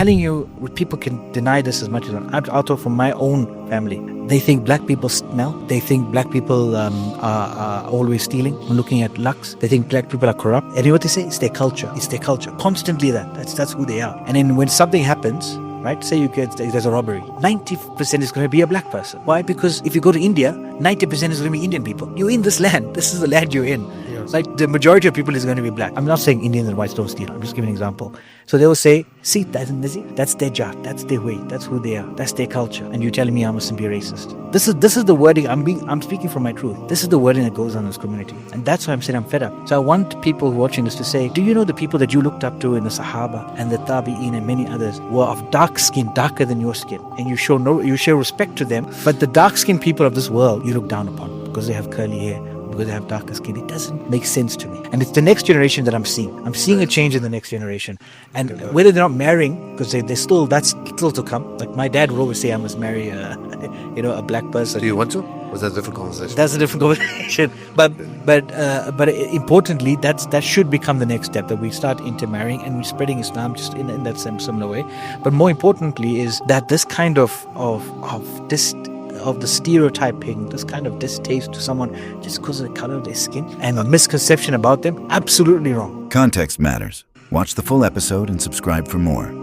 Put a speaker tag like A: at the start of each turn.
A: telling you, people can deny this as much as I'll talk from my own family. They think black people smell. They think black people are always stealing, looking at lux. They think black people are corrupt. And you know what they say? It's their culture. It's their culture. Constantly that's who they are. And then when something happens, right? Say there's a robbery. 90% is going to be a black person. Why? Because if you go to India, 90% is going to be Indian people. You're in this land. This is the land you're in. Yes. Like the majority of people is going to be black. I'm not saying Indians and whites don't steal. I'm just giving an example. So they will say, see, that's their jat, that's their way, that's who they are, that's their culture. And you're telling me I mustn't be racist. This is the wording. I'm speaking from my truth. This is the wording that goes on in this community. And that's why I'm saying I'm fed up. So I want people watching this to say, do you know the people that you looked up to in the Sahaba and the Tabi'een and many others were of dark skin, darker than your skin, and you show respect to them, but the dark skinned people of this world you look down upon because they have curly hair, because they have darker skin. It doesn't make sense to me. And it's the next generation that I'm seeing. I'm seeing a change in the next generation. And whether they're not marrying, because that's still to come. Like my dad would always say I must marry a black person.
B: Do you want to? Was that a different conversation?
A: That's a different conversation. But importantly, that should become the next step, that we start intermarrying and we're spreading Islam just in that same similar way. But more importantly is that this kind of the stereotyping, this kind of distaste to someone just because of the color of their skin and a misconception about them, absolutely wrong.
C: Context matters. Watch the full episode and subscribe for more.